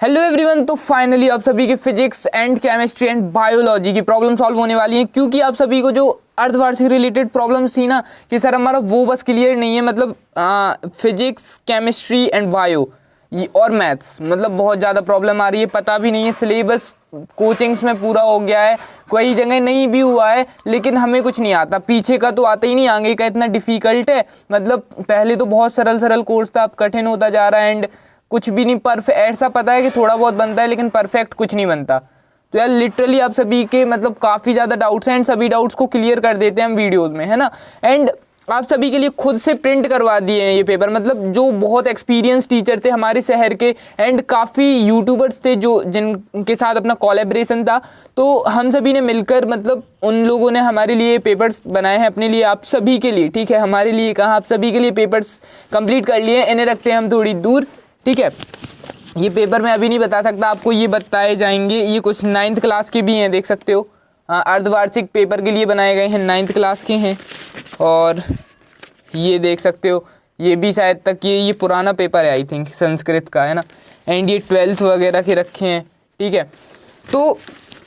Hello everyone. तो finally आप सभी के physics and chemistry and biology की प्रॉब्लम सॉल्व होने वाली हैं, क्योंकि आप सभी को जो अर्धवार्षिक रिलेटेड प्रॉब्लम्स थी ना कि सर हमारा वो बस क्लियर नहीं है, मतलब फिजिक्स केमिस्ट्री एंड बायो और मैथ्स, मतलब बहुत ज़्यादा प्रॉब्लम आ रही है, पता भी नहीं है। सिलेबस कोचिंग्स में पूरा हो गया है, कोई जगह नहीं भी हुआ है, लेकिन हमें कुछ नहीं आता। पीछे का तो आता ही नहीं, आगे का इतना डिफ़िकल्ट है। मतलब पहले तो बहुत सरल सरल कोर्स था, अब कठिन होता जा रहा है एंड कुछ भी नहीं परफेक्ट। ऐसा पता है कि थोड़ा बहुत बनता है, लेकिन परफेक्ट कुछ नहीं बनता। तो यार लिटरली आप सभी के मतलब काफ़ी ज़्यादा डाउट्स हैं एंड सभी डाउट्स को क्लियर कर देते हैं हम वीडियोज़ में, है ना। एंड आप सभी के लिए खुद से प्रिंट करवा दिए हैं ये पेपर, मतलब जो बहुत एक्सपीरियंस टीचर थे हमारे शहर के एंड काफ़ी यूट्यूबर्स थे जो जिनके साथ अपना कोलैबोरेशन था, तो हम सभी ने मिलकर मतलब उन लोगों ने हमारे लिए पेपर्स बनाए हैं अपने लिए, आप सभी के लिए, ठीक है। हमारे लिए कहाँ, आप सभी के लिए पेपर्स कंप्लीट कर लिए। इन्हें रखते हैं हम थोड़ी दूर, ठीक है। ये पेपर मैं अभी नहीं बता सकता आपको, ये बताए जाएंगे। ये कुछ 9th क्लास के भी हैं, देख सकते हो। हाँ, अर्धवार्षिक पेपर के लिए बनाए गए हैं, 9th क्लास के हैं। और ये देख सकते हो, ये भी शायद तक ये पुराना पेपर है, आई थिंक संस्कृत का, है ना। एंड ये 12th वगैरह के रखे हैं, ठीक है। तो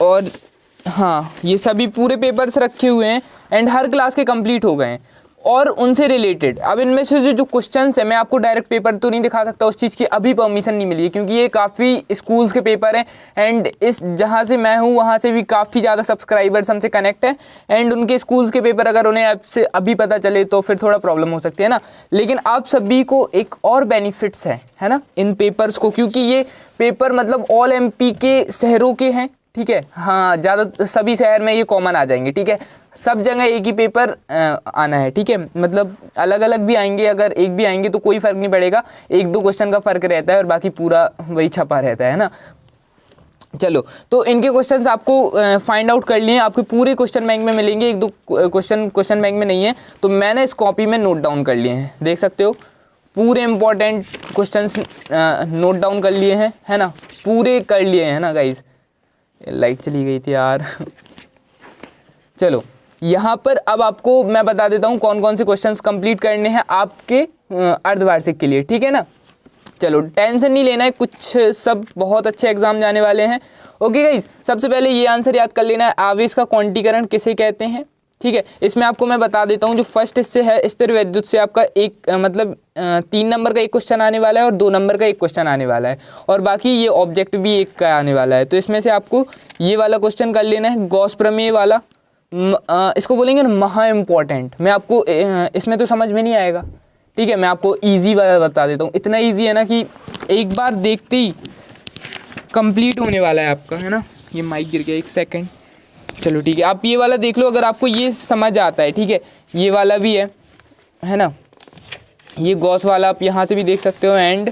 और हाँ, ये सभी पूरे पेपर्स रखे हुए हैं एंड हर क्लास के कंप्लीट हो गए हैं और उनसे रिलेटेड। अब इनमें से जो क्वेश्चंस है, मैं आपको डायरेक्ट पेपर तो नहीं दिखा सकता, उस चीज़ की अभी परमिशन नहीं मिली है, क्योंकि ये काफ़ी स्कूल्स के पेपर हैं एंड इस जहाँ से मैं हूँ वहाँ से भी काफ़ी ज़्यादा सब्सक्राइबर्स हमसे कनेक्ट है एंड उनके स्कूल्स के पेपर अगर उन्हें आपसे अभी पता चले तो फिर थोड़ा प्रॉब्लम हो सकती है ना। लेकिन आप सभी को एक और बेनिफिट्स है ना इन पेपर्स को, क्योंकि ये पेपर मतलब ऑल MP के शहरों के हैं, ठीक है। हाँ, ज़्यादा सभी शहर में ये कॉमन आ जाएंगे, ठीक है। सब जगह एक ही पेपर आना है, ठीक है। मतलब अलग अलग भी आएंगे, अगर एक भी आएंगे तो कोई फ़र्क नहीं पड़ेगा, 1-2 क्वेश्चन का फ़र्क रहता है और बाकी पूरा वही छपा रहता है ना। चलो, तो इनके क्वेश्चंस आपको फाइंड आउट कर लिए, आपके पूरे क्वेश्चन बैंक में मिलेंगे। 1-2 क्वेश्चन बैंक में नहीं है, तो मैंने इस कॉपी में नोट डाउन कर लिए हैं, देख सकते हो। पूरे इंपॉर्टेंट क्वेश्चंस नोट डाउन कर लिए हैं, है ना, पूरे कर लिए हैं ना गाइज। लाइट चली गई थी यार। चलो, यहाँ पर अब आपको मैं बता देता हूँ कौन कौन से क्वेश्चंस कंप्लीट करने हैं आपके अर्धवार्षिक के लिए, ठीक है ना। चलो, टेंशन नहीं लेना है, कुछ सब बहुत अच्छे एग्जाम जाने वाले हैं। ओके गाइज, सबसे पहले ये आंसर याद कर लेना है, आवेश का क्वांटीकरण किसे कहते हैं, ठीक है। इसमें आपको मैं बता देता हूँ, जो फर्स्ट हिस्से है स्थिर वैद्युत से आपका एक मतलब 3 नंबर का एक क्वेश्चन आने वाला है और 2 नंबर का एक क्वेश्चन आने वाला है, और बाकी ये ऑब्जेक्ट भी एक का आने वाला है। तो इसमें से आपको ये वाला क्वेश्चन कर लेना है, गॉस प्रमेय वाला। इसको बोलेंगे ना महा इम्पॉर्टेंट। मैं आपको इसमें तो समझ में नहीं आएगा, ठीक है, मैं आपको इजी वाला बता देता हूँ। इतना इजी है ना कि एक बार देखते ही कंप्लीट होने वाला है आपका, है ना। ये माइक गिर गया, 1 सेकेंड। चलो ठीक है, आप ये वाला देख लो अगर आपको ये समझ आता है, ठीक है। ये वाला भी है ना, ये गॉस वाला आप यहाँ से भी देख सकते हो एंड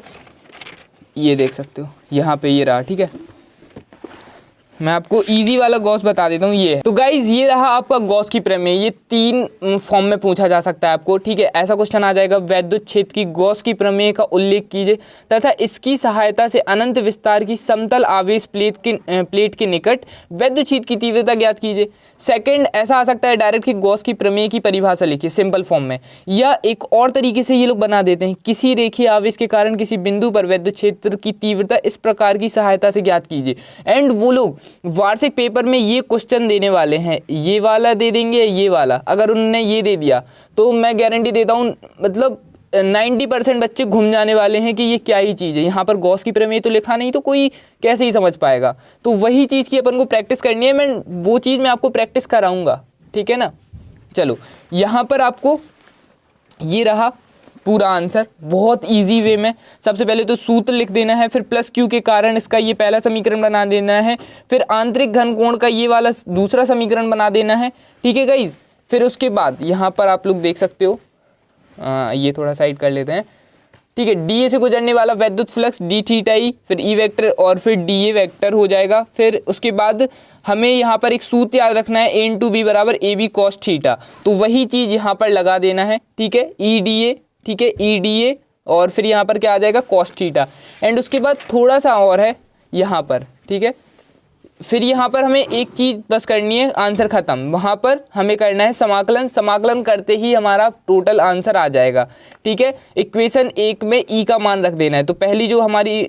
ये देख सकते हो यहाँ पे, ये रहा, ठीक है। मैं आपको इजी वाला गॉस बता देता हूँ, ये है। तो गाइज ये रहा आपका गॉस की प्रमेय, ये 3 फॉर्म में पूछा जा सकता है आपको, ठीक है। ऐसा क्वेश्चन आ जाएगा, वैद्युत क्षेत्र की गॉस की प्रमेय का उल्लेख कीजिए तथा इसकी सहायता से अनंत विस्तार की समतल आवेश प्लेट के निकट वैद्युत क्षेत्र की तीव्रता ज्ञात कीजिए। सेकंड ऐसा आ सकता है डायरेक्ट कि गॉस की प्रमेय की परिभाषा लिखिए सिंपल फॉर्म में, या एक और तरीके से ये लोग बना देते हैं, किसी रेखीय आवेश के कारण किसी बिंदु पर वैद्युत क्षेत्र की तीव्रता इस प्रकार की सहायता से ज्ञात कीजिए। एंड वो लोग वार्षिक पेपर में ये क्वेश्चन देने वाले हैं, ये वाला दे देंगे, ये वाला अगर उन्होंने ये दे दिया तो मैं गारंटी देता हूँ मतलब 90% बच्चे घूम जाने वाले हैं कि ये क्या ही चीज़ है, यहाँ पर गॉस की प्रमेय तो लिखा नहीं, तो कोई कैसे ही समझ पाएगा। तो वही चीज़ की अपन को प्रैक्टिस करनी है, मैं वो चीज़ मैं आपको प्रैक्टिस कराऊंगा, ठीक है ना। चलो, यहाँ पर आपको ये रहा पूरा आंसर, बहुत इजी वे में। सबसे पहले तो सूत्र लिख देना है, फिर प्लस क्यू के कारण इसका ये पहला समीकरण बना देना है, फिर आंतरिक घन कोण का ये वाला दूसरा समीकरण बना देना है, ठीक है गाइज। फिर उसके बाद यहाँ पर आप लोग देख सकते हो, ये थोड़ा साइड कर लेते हैं, ठीक है। डी ए से गुजरने वाला वैद्युत फ्लक्स डी थीटा ई, फिर ई वेक्टर और फिर डी ए वेक्टर हो जाएगा। फिर उसके बाद हमें यहाँ पर एक सूत्र याद रखना है, ए इंटू बी बराबर ए बी कॉस थीटा, तो वही चीज़ यहाँ पर लगा देना है, ठीक है। ई डी ए, ठीक है, ई डी ए और फिर यहाँ पर क्या आ जाएगा कॉस थीटा। एंड उसके बाद थोड़ा सा और है यहाँ पर, ठीक है। फिर यहाँ पर हमें एक चीज़ बस करनी है, आंसर ख़त्म। वहाँ पर हमें करना है समाकलन, समाकलन करते ही हमारा टोटल आंसर आ जाएगा, ठीक है। इक्वेशन 1 में ई का मान रख देना है। तो पहली जो हमारी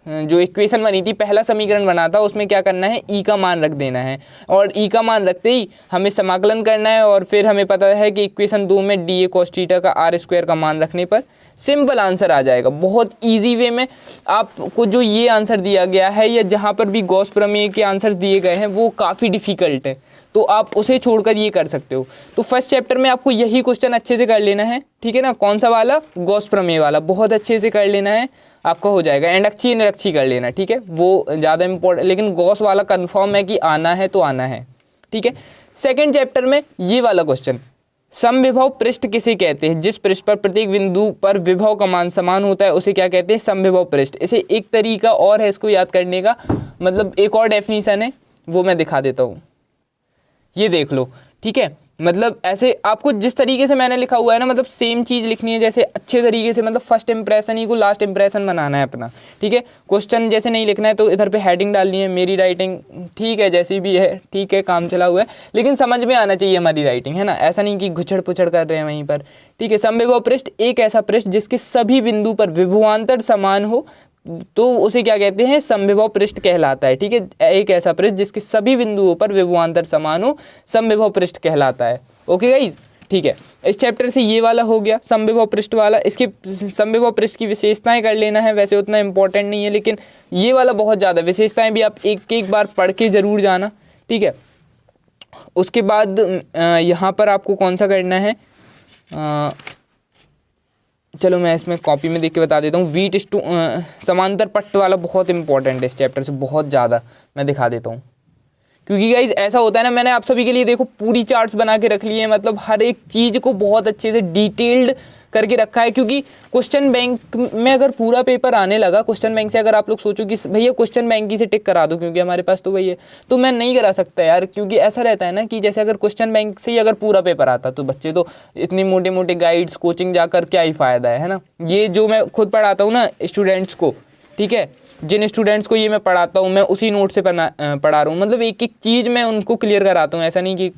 जो इक्वेशन बनी थी, पहला समीकरण बना था, उसमें क्या करना है, ई का मान रख देना है, और ई का मान रखते ही हमें समाकलन करना है, और फिर हमें पता है कि इक्वेशन 2 में डी ए कॉस थीटा का आर स्क्वायर का मान रखने पर सिंपल आंसर आ जाएगा। बहुत इजी वे में आपको जो ये आंसर दिया गया है, या जहाँ पर भी गॉस प्रमेय के आंसर्स दिए गए हैं वो काफ़ी डिफ़िकल्ट है, तो आप उसे छोड़कर ये कर सकते हो। तो फर्स्ट चैप्टर में आपको यही क्वेश्चन अच्छे से कर लेना है, ठीक है ना। कौन सा वाला, गॉस प्रमेय वाला, बहुत अच्छे से कर लेना है, आपका हो जाएगा। एंड अक्षीय निरक्षीय कर लेना, ठीक है, वो ज़्यादा इंपॉर्टेंट, लेकिन गॉस वाला कंफर्म है कि आना है तो आना है, ठीक है। सेकेंड चैप्टर में ये वाला क्वेश्चन, समविभव पृष्ठ किसे कहते हैं, जिस पृष्ठ पर प्रत्येक बिंदु पर विभव का मान समान होता है उसे क्या कहते हैं, समविभव पृष्ठ। इसे एक तरीका और है इसको याद करने का, मतलब एक और डेफिनेशन है, वो मैं दिखा देता हूँ, ये देख लो, ठीक है। मतलब ऐसे आपको जिस तरीके से मैंने लिखा हुआ है ना, मतलब सेम चीज़ लिखनी है, जैसे अच्छे तरीके से, मतलब फर्स्ट इंप्रेशन ही को लास्ट इंप्रेशन बनाना है अपना, ठीक है। क्वेश्चन जैसे नहीं लिखना है तो इधर पे हेडिंग डालनी है, मेरी राइटिंग ठीक है जैसी भी है, ठीक है, काम चला हुआ है, लेकिन समझ में आना चाहिए हमारी राइटिंग, है ना, ऐसा नहीं कि घुचड़ पुचड़ कर रहे हैं वहीं पर, ठीक है। समविभव पृष्ठ एक ऐसा पृष्ठ जिसके सभी बिंदु पर विभवांतर समान हो, तो उसे क्या कहते हैं, समविभव पृष्ठ कहलाता है, ठीक है। एक ऐसा पृष्ठ जिसके सभी बिंदुओं पर विभवांतर समान हो, समविभव पृष्ठ कहलाता है। ओके गाइज, ठीक है। इस चैप्टर से ये वाला हो गया समविभव पृष्ठ वाला। इसके समविभव पृष्ठ की विशेषताएं कर लेना है, वैसे उतना इंपॉर्टेंट नहीं है, लेकिन ये वाला बहुत ज़्यादा, विशेषताएं भी आप एक एक बार पढ़ के ज़रूर जाना, ठीक है। उसके बाद यहाँ पर आपको कौन सा करना है, चलो मैं इसमें कॉपी में देख के बता देता हूँ। वीट स्टू समांतर पट्ट वाला बहुत इंपॉर्टेंट है इस चैप्टर से, बहुत ज़्यादा, मैं दिखा देता हूँ। क्योंकि गाइज ऐसा होता है ना, मैंने आप सभी के लिए देखो पूरी चार्ट्स बना के रख ली है, मतलब हर एक चीज़ को बहुत अच्छे से डिटेल्ड करके रखा है। क्योंकि क्वेश्चन बैंक में अगर पूरा पेपर आने लगा, क्वेश्चन बैंक से अगर आप लोग सोचो कि भैया क्वेश्चन बैंक ही से टिक करा दो क्योंकि हमारे पास तो वही है, तो मैं नहीं करा सकता यार। क्योंकि ऐसा रहता है ना कि जैसे अगर क्वेश्चन बैंक से ही अगर पूरा पेपर आता तो बच्चे तो इतने मोटे मोटे गाइड्स कोचिंग जाकर क्या ही फ़ायदा है ना। ये जो मैं खुद पढ़ाता हूँ ना स्टूडेंट्स को, ठीक है, जिन स्टूडेंट्स को ये मैं पढ़ाता हूँ, मैं उसी नोट से पढ़ा रहा हूँ, मतलब एक एक चीज़ मैं उनको क्लियर कराता हूँ। ऐसा नहीं कि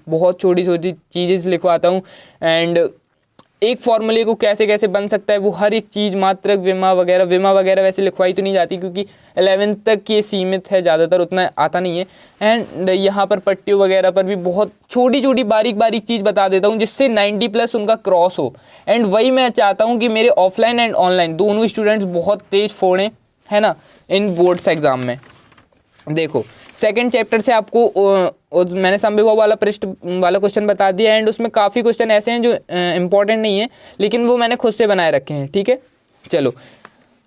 बहुत छोटी छोटी चीज़ें लिखवाता हूँ, एंड एक फॉर्मूले को कैसे कैसे बन सकता है वो हर एक चीज़, मात्रक, विमा वगैरह वैसे लिखवाई तो नहीं जाती क्योंकि 11th तक ये सीमित है, ज़्यादातर उतना आता नहीं है। एंड यहाँ पर पट्टियों वगैरह पर भी बहुत छोटी छोटी बारीक बारीक चीज़ बता देता हूँ जिससे 90+ उनका क्रॉस हो। एंड वही मैं चाहता हूँ कि मेरे ऑफलाइन एंड ऑनलाइन दोनों स्टूडेंट्स बहुत तेज़ फोड़ें, है ना, इन बोर्ड्स एग्ज़ाम में। देखो सेकंड चैप्टर से आपको मैंने समविभव वाला पृष्ठ वाला क्वेश्चन बता दिया, एंड उसमें काफ़ी क्वेश्चन ऐसे हैं जो इंपॉर्टेंट नहीं है, लेकिन वो मैंने खुद से बनाए रखे हैं, ठीक है। चलो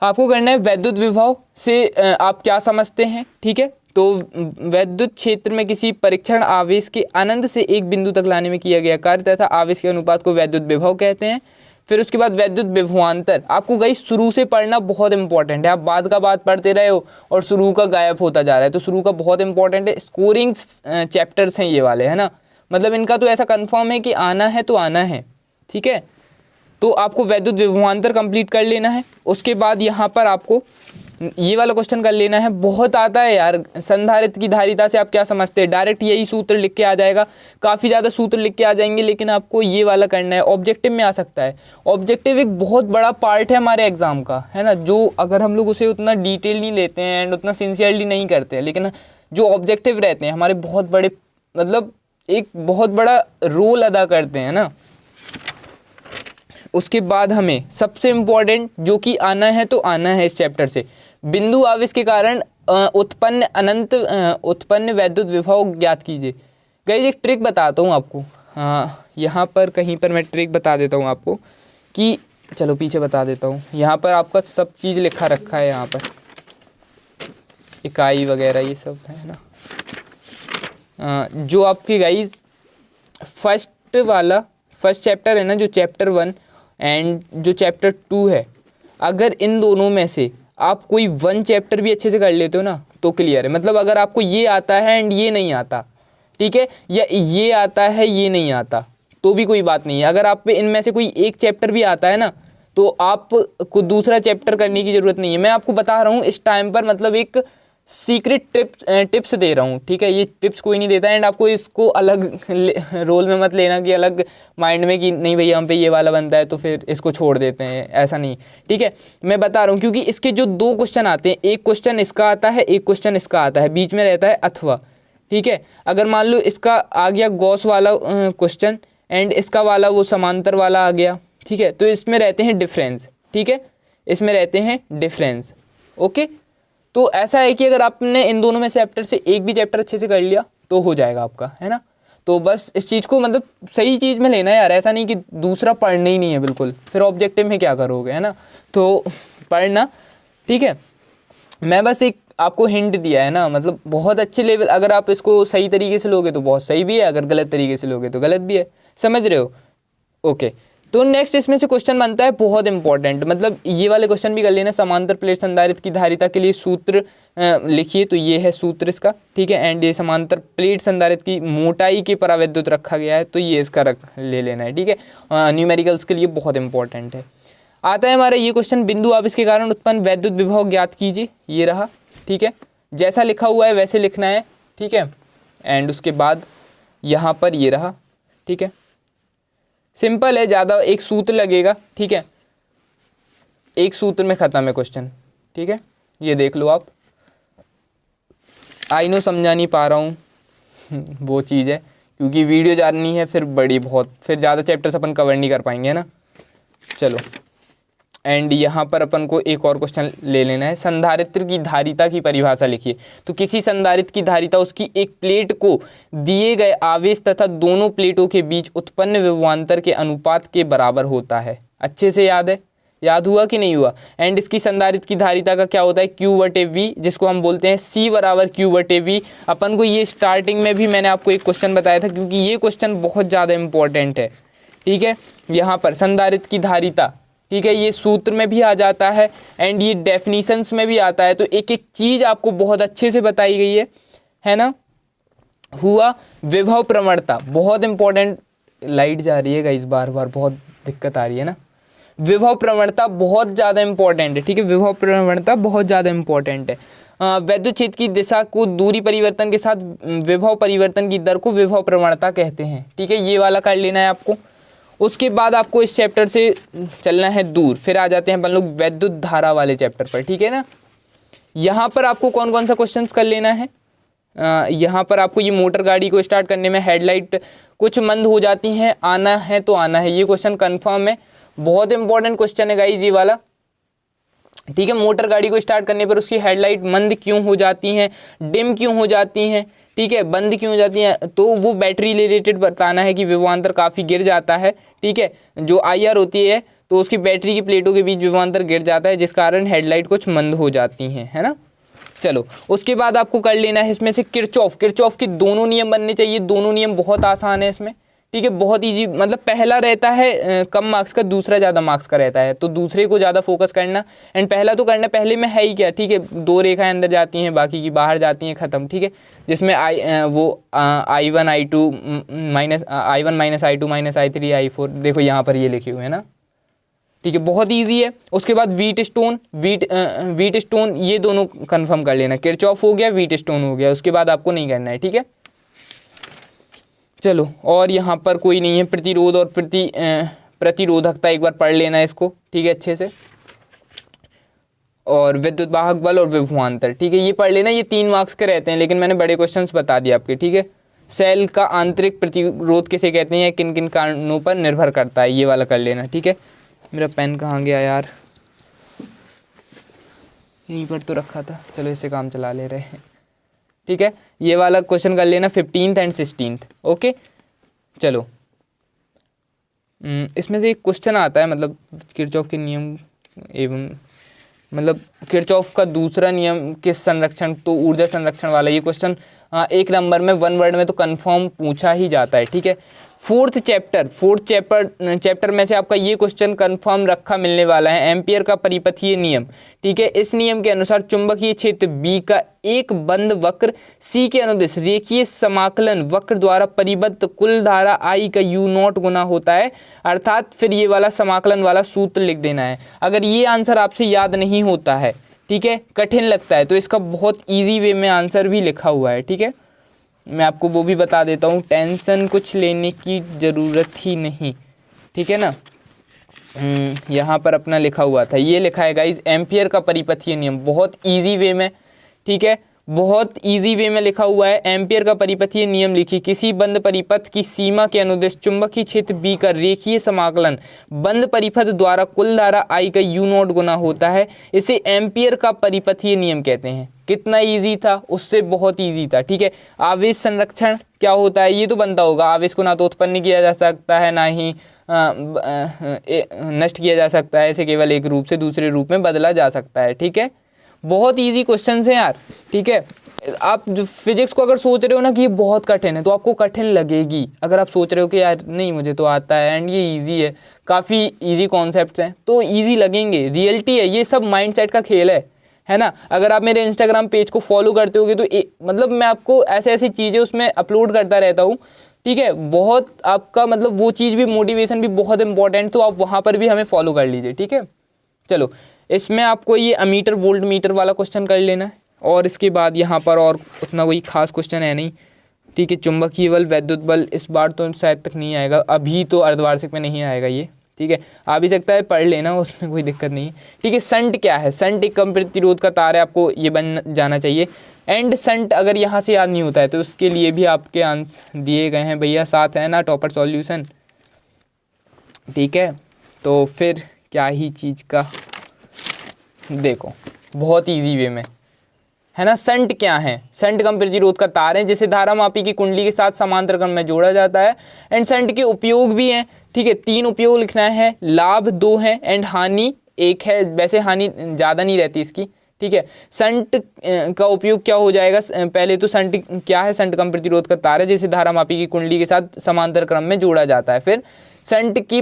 आपको करना है वैद्युत विभव से आप क्या समझते हैं, ठीक है। तो वैद्युत क्षेत्र में किसी परीक्षण आवेश के अनंत से एक बिंदु तक लाने में किया गया कार्य तथा आवेश के अनुपात को वैद्युत विभव कहते हैं। फिर उसके बाद वैद्युत विभवांतर, आपको गई शुरू से पढ़ना बहुत इंपॉर्टेंट है। आप बाद का बात पढ़ते रहे हो और शुरू का गायब होता जा रहा है, तो शुरू का बहुत इंपॉर्टेंट है। स्कोरिंग चैप्टर्स हैं ये वाले, है ना, मतलब इनका तो ऐसा कंफर्म है कि आना है तो आना है, ठीक है। तो आपको वैद्युत विभवांतर कंप्लीट कर लेना है। उसके बाद यहाँ पर आपको ये वाला क्वेश्चन कर लेना है, बहुत आता है यार। संधारित्र की धारिता से आप क्या समझते हैं, डायरेक्ट यही सूत्र लिख के आ जाएगा, काफ़ी ज़्यादा सूत्र लिख के आ जाएंगे, लेकिन आपको ये वाला करना है। ऑब्जेक्टिव में आ सकता है, ऑब्जेक्टिव एक बहुत बड़ा पार्ट है हमारे एग्जाम का, है ना, जो अगर हम लोग उसे उतना डिटेल नहीं लेते हैं एंड उतना सिंसियरली नहीं करते हैं, लेकिन जो ऑब्जेक्टिव रहते हैं हमारे बहुत बड़े, मतलब एक बहुत बड़ा रोल अदा करते हैं ना। उसके बाद हमें सबसे इम्पॉर्टेंट जो कि आना है तो आना है इस चैप्टर से, बिंदु आवेश के कारण उत्पन्न वैद्युत विभव ज्ञात कीजिए। गाइस एक ट्रिक बताता हूँ आपको, यहाँ पर कहीं पर मैं ट्रिक बता देता हूँ आपको कि, चलो पीछे बता देता हूँ। यहाँ पर आपका सब चीज़ लिखा रखा है, यहाँ पर इकाई वगैरह ये सब है ना। जो आपकी गाइस फर्स्ट चैप्टर है ना, जो चैप्टर 1 एंड जो चैप्टर 2 है, अगर इन दोनों में से आप कोई 1 चैप्टर भी अच्छे से कर लेते हो ना तो क्लियर है। मतलब अगर आपको ये आता है एंड ये नहीं आता, ठीक है, या ये आता है ये नहीं आता, तो भी कोई बात नहीं है। अगर आप पे इनमें से कोई एक चैप्टर भी आता है ना, तो आपको दूसरा चैप्टर करने की ज़रूरत नहीं है। मैं आपको बता रहा हूँ इस टाइम पर, मतलब एक सीक्रेट टिप्स दे रहा हूँ, ठीक है। ये टिप्स कोई नहीं देता, एंड आपको इसको अलग रोल में मत लेना कि अलग माइंड में कि नहीं भैया हम पे ये वाला बनता है तो फिर इसको छोड़ देते हैं, ऐसा नहीं, ठीक है। मैं बता रहा हूँ क्योंकि इसके जो 2 क्वेश्चन आते हैं, एक क्वेश्चन इसका आता है, एक क्वेश्चन इसका आता है, बीच में रहता है अथवा, ठीक है। अगर मान लो इसका आ गया गॉस वाला क्वेश्चन एंड इसका वाला वो समांतर वाला आ गया, ठीक है, तो इसमें रहते हैं डिफरेंस, ठीक है, इसमें रहते हैं डिफरेंस, ओके। तो ऐसा है कि अगर आपने इन दोनों में से चैप्टर से एक भी चैप्टर अच्छे से कर लिया तो हो जाएगा आपका, है ना। तो बस इस चीज़ को मतलब सही चीज़ में लेना है यार, ऐसा नहीं कि दूसरा पढ़ना ही नहीं है बिल्कुल, फिर ऑब्जेक्टिव में क्या करोगे, है ना। तो पढ़ना, ठीक है। मैं बस एक आपको हिंट दिया है ना, मतलब बहुत अच्छे लेवल, अगर आप इसको सही तरीके से लोगे तो बहुत सही भी है, अगर गलत तरीके से लोगे तो गलत भी है, समझ रहे हो, ओके। तो नेक्स्ट इसमें से क्वेश्चन बनता है बहुत इंपॉर्टेंट, मतलब ये वाले क्वेश्चन भी कर लेना। समांतर प्लेट संधारित्र की धारिता के लिए सूत्र लिखिए, तो ये है सूत्र इसका, ठीक है। एंड ये समांतर प्लेट संधारित्र की मोटाई के परावैद्युत रखा गया है, तो ये इसका रख ले लेना है, ठीक है। न्यूमेरिकल्स के लिए बहुत इंपॉर्टेंट है। आता है हमारा ये क्वेश्चन, बिंदु आवेश के कारण उत्पन्न वैद्युत विभव ज्ञात कीजिए, ये रहा, ठीक है। जैसा लिखा हुआ है वैसे लिखना है, ठीक है। एंड उसके बाद यहाँ पर ये रहा, ठीक है। सिंपल है, ज़्यादा एक सूत्र लगेगा, ठीक है, एक सूत्र में ख़त्म है क्वेश्चन, ठीक है। ये देख लो आप, आई नो समझा नहीं पा रहा हूँ वो चीज़ है, क्योंकि वीडियो जाननी है फिर बड़ी बहुत, फिर ज़्यादा चैप्टर्स अपन कवर नहीं कर पाएंगे, है ना। चलो, एंड यहाँ पर अपन को एक और क्वेश्चन ले लेना है। संधारित्र की धारिता की परिभाषा लिखिए। तो किसी संधारित्र की धारिता उसकी एक प्लेट को दिए गए आवेश तथा दोनों प्लेटों के बीच उत्पन्न विभवांतर के अनुपात के बराबर होता है। अच्छे से याद है, याद हुआ कि नहीं हुआ। एंड इसकी संधारित्र की धारिता का क्या होता है, Q/V, जिसको हम बोलते हैं C बराबर Q/V। अपन को ये स्टार्टिंग में भी मैंने आपको एक क्वेश्चन बताया था, क्योंकि ये क्वेश्चन बहुत ज़्यादा इंपॉर्टेंट है, ठीक है। यहाँ पर संधारित्र की धारिता, ठीक है, ये सूत्र में भी आ जाता है एंड ये डेफिनीशंस में भी आता है, तो एक एक चीज़ आपको बहुत अच्छे से बताई गई है ना। हुआ विभव प्रवणता, बहुत इंपॉर्टेंट, लाइट जा रही है गाइस बार बार, बहुत दिक्कत आ रही है ना। विभव प्रवणता बहुत ज़्यादा इंपॉर्टेंट है, ठीक है, विभव प्रवणता बहुत ज़्यादा इंपॉर्टेंट है। वैद्युत क्षेत्र की दिशा को दूरी परिवर्तन के साथ विभव परिवर्तन की दर को विभव प्रवणता कहते हैं, ठीक है, ये वाला कर लेना है आपको। उसके बाद आपको इस चैप्टर से चलना है दूर, फिर आ जाते हैं अपन लोग वैद्युत धारा वाले चैप्टर पर, ठीक है ना। यहाँ पर आपको कौन कौन सा क्वेश्चंस कर लेना है, यहाँ पर आपको ये मोटर गाड़ी को स्टार्ट करने में हेडलाइट कुछ मंद हो जाती हैं, आना है तो आना है, ये क्वेश्चन कंफर्म है, बहुत इंपॉर्टेंट क्वेश्चन है गाइज ये वाला, ठीक है। मोटर गाड़ी को स्टार्ट करने पर उसकी हेडलाइट मंद क्यों हो जाती हैं, डिम क्यों हो जाती हैं, ठीक है, बंद क्यों हो जाती हैं, तो वो बैटरी रिलेटेड बताना है कि विभवांतर काफ़ी गिर जाता है, ठीक है। जो IR होती है तो उसकी बैटरी की प्लेटों के बीच विभवांतर गिर जाता है, जिस कारण हेडलाइट कुछ मंद हो जाती हैं, है ना। चलो, उसके बाद आपको कर लेना है इसमें से किरचॉफ के दोनों नियम बनने चाहिए, दोनों नियम बहुत आसान है इसमें, ठीक है, बहुत ईजी, मतलब पहला रहता है कम मार्क्स का, दूसरा ज़्यादा मार्क्स का रहता है, तो दूसरे को ज़्यादा फोकस करना, एंड पहला तो करना, पहले में है ही क्या, ठीक है, 2 रेखाएं अंदर जाती हैं, बाकी की बाहर जाती हैं, ख़त्म, ठीक है। जिसमें I1 I2 minus I2 minus I3 I4, देखो यहाँ पर ये लिखे हुए हैं ना, ठीक है, बहुत ईजी है। उसके बाद वीट स्टोन, ये दोनों कंफर्म कर लेना, किरचॉफ हो गया, वीट स्टोन हो गया, उसके बाद आपको नहीं करना है, ठीक है। चलो, और यहाँ पर कोई नहीं है, प्रतिरोध और प्रतिरोधकता एक बार पढ़ लेना है इसको, ठीक है, अच्छे से, और विद्युत वाहक बल और विभवांतर, ठीक है, ये पढ़ लेना, ये 3 मार्क्स के रहते हैं, लेकिन मैंने बड़े क्वेश्चंस बता दिए आपके, ठीक है। सेल का आंतरिक प्रतिरोध किसे कहते हैं, किन किन कारणों पर निर्भर करता है, ये वाला कर लेना, ठीक है। मेरा पेन कहाँ गया यार, यहीं पर तो रखा था, चलो इससे काम चला ले रहे हैं, ठीक है। ये वाला क्वेश्चन कर लेना 15th एंड 16th, ओके। चलो, इसमें से एक क्वेश्चन आता है, मतलब किरचॉफ के नियम एवं, मतलब किरचॉफ का दूसरा नियम किस संरक्षण, तो ऊर्जा संरक्षण वाला, ये क्वेश्चन 1 नंबर में 1 वर्ड में तो कंफर्म पूछा ही जाता है, ठीक है। फोर्थ चैप्टर में से आपका ये क्वेश्चन कंफर्म रखा मिलने वाला है, एम्पियर का परिपथीय नियम, ठीक है। इस नियम के अनुसार चुंबकीय क्षेत्र B का एक बंद वक्र C के अनुदिश रेखीय समाकलन वक्र द्वारा परिबद्ध कुल धारा I का U0 गुना होता है, अर्थात फिर ये वाला समाकलन वाला सूत्र लिख देना है। अगर ये आंसर आपसे याद नहीं होता है, ठीक है, कठिन लगता है, तो इसका बहुत ईजी वे में आंसर भी लिखा हुआ है। ठीक है, मैं आपको वो भी बता देता हूँ, टेंशन कुछ लेने की ज़रूरत ही नहीं। ठीक है ना, यहाँ पर अपना लिखा हुआ था, ये लिखा है गाइज, एम्पियर का परिपथीय नियम, बहुत ईजी वे में। ठीक है, बहुत इजी वे में लिखा हुआ है, एम्पियर का परिपथीय नियम लिखिए, किसी बंद परिपथ की सीमा के अनुदेश चुंबकीय क्षेत्र बी का रेखीय समाकलन बंद परिपथ द्वारा कुल धारा I का U0 गुना होता है, इसे एम्पियर का परिपथीय नियम कहते हैं। कितना इजी था, उससे बहुत इजी था। ठीक है, आवेश संरक्षण क्या होता है, ये तो बनता होगा, आवेश को ना तो उत्पन्न किया जा सकता है ना ही नष्ट किया जा सकता है, इसे केवल एक रूप से दूसरे रूप में बदला जा सकता है। ठीक है, बहुत इजी क्वेश्चन है यार। ठीक है, आप जो फिजिक्स को अगर सोच रहे हो ना कि ये बहुत कठिन है, तो आपको कठिन लगेगी। अगर आप सोच रहे हो कि यार नहीं मुझे तो आता है एंड ये इजी है, काफ़ी इजी कॉन्सेप्ट्स हैं, तो इजी लगेंगे। रियलिटी है, ये सब माइंडसेट का खेल है ना। अगर आप मेरे इंस्टाग्राम पेज को फॉलो करते होगे तो मतलब मैं आपको ऐसे ऐसी चीज़ें उसमें अपलोड करता रहता हूँ। ठीक है, बहुत आपका मतलब वो चीज़ भी, मोटिवेशन भी बहुत इंपॉर्टेंट, तो आप वहाँ पर भी हमें फॉलो कर लीजिए। ठीक है, चलो इसमें आपको ये अमीटर वोल्ट मीटर वाला क्वेश्चन कर लेना है, और इसके बाद यहाँ पर और उतना कोई खास क्वेश्चन है नहीं। ठीक है, चुंबकीय बल, वैद्युत बल इस बार तो शायद तक नहीं आएगा, अभी तो अर्धवार्षिक में नहीं आएगा ये। ठीक है, आ भी सकता है, पढ़ लेना, उसमें कोई दिक्कत नहीं है। ठीक है, संट क्या है, संट एक कम प्रतिरोध का तार है, आपको ये बन जाना चाहिए। एंड संट अगर यहाँ से याद नहीं होता है तो उसके लिए भी आपके आंसर दिए गए हैं भैया, साथ है ना टॉपर सॉल्यूशन। ठीक है, तो फिर क्या ही चीज़ का, देखो बहुत इजी वे में है ना। संट क्या है, संट कम प्रतिरोध का तार है जिसे धारा मापी की कुंडली के साथ समांतर क्रम में जोड़ा जाता है। एंड संट के उपयोग भी हैं। ठीक है, 3 उपयोग लिखना है, लाभ 2 है एंड हानि 1 है, वैसे हानि ज़्यादा नहीं रहती इसकी। ठीक है, संट का उपयोग क्या हो जाएगा, पहले तो संट क्या है, संट कम प्रतिरोध का तार है जिसे धारा मापी की कुंडली के साथ समांतर क्रम में जोड़ा जाता है। फिर संट की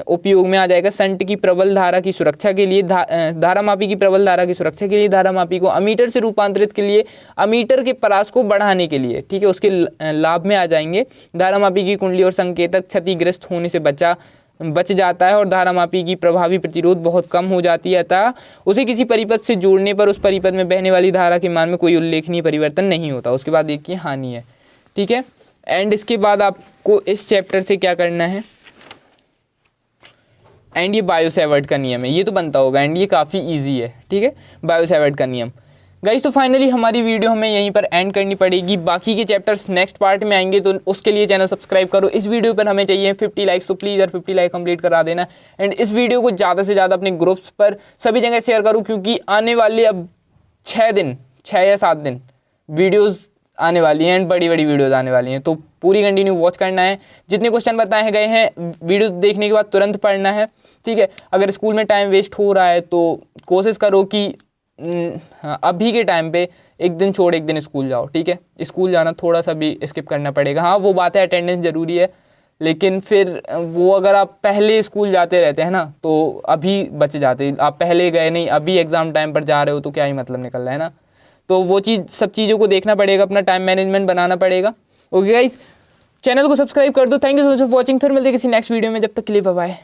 उपयोग में आ जाएगा संट की प्रबल धारा की सुरक्षा के लिए, धारा मापी की प्रबल धारा की सुरक्षा के लिए, धारा मापी को अमीटर से रूपांतरित के लिए, अमीटर के परास को बढ़ाने के लिए। ठीक है, उसके लाभ में आ जाएंगे, धारा मापी की कुंडली और संकेतक क्षतिग्रस्त होने से बच जाता है और धारा मापी की प्रभावी प्रतिरोध बहुत कम हो जाती है, अतः उसे किसी परिपथ से जोड़ने पर उस परिपथ में बहने वाली धारा के मान में कोई उल्लेखनीय परिवर्तन नहीं होता। उसके बाद एक की हानि है। ठीक है, एंड इसके बाद आपको इस चैप्टर से क्या करना है, एंड ये बायो-सैवर्ट का नियम है, ये तो बनता होगा, एंड ये काफ़ी इजी है। ठीक है, बायो-सैवर्ट का नियम। गाइस तो फाइनली हमारी वीडियो हमें यहीं पर एंड करनी पड़ेगी, बाकी के चैप्टर्स नेक्स्ट पार्ट में आएंगे, तो उसके लिए चैनल सब्सक्राइब करो। इस वीडियो पर हमें चाहिए 50 लाइक्स, तो प्लीज़ यार 50 लाइक कंप्लीट करा देना। एंड इस वीडियो को ज़्यादा से ज़्यादा अपने ग्रुप्स पर सभी जगह शेयर करूँ, क्योंकि आने वाले अब 6 या 7 दिन वीडियोज़ आने वाली हैं एंड बड़ी बड़ी वीडियोज़ आने वाली हैं, तो पूरी कंटिन्यू वॉच करना है। जितने क्वेश्चन बताए गए हैं वीडियो देखने के बाद तुरंत पढ़ना है। ठीक है, अगर स्कूल में टाइम वेस्ट हो रहा है तो कोशिश करो कि अभी के टाइम पे एक दिन छोड़ एक दिन स्कूल जाओ। ठीक है, स्कूल जाना थोड़ा सा भी स्किप करना पड़ेगा। हाँ वो बात है, अटेंडेंस ज़रूरी है, लेकिन फिर वो अगर आप पहले स्कूल जाते रहते हैं ना तो अभी बच जाते, आप पहले गए नहीं, अभी एग्ज़ाम टाइम पर जा रहे हो तो क्या ही मतलब निकल रहा है ना। तो वो सब चीज़ों को देखना पड़ेगा, अपना टाइम मैनेजमेंट बनाना पड़ेगा। ओके गाइस, चैनल को सब्सक्राइब कर दो। Thank you so much for watching. फिर मिलते हैं किसी नेक्स्ट वीडियो में, जब तक के लिए बाय बाय।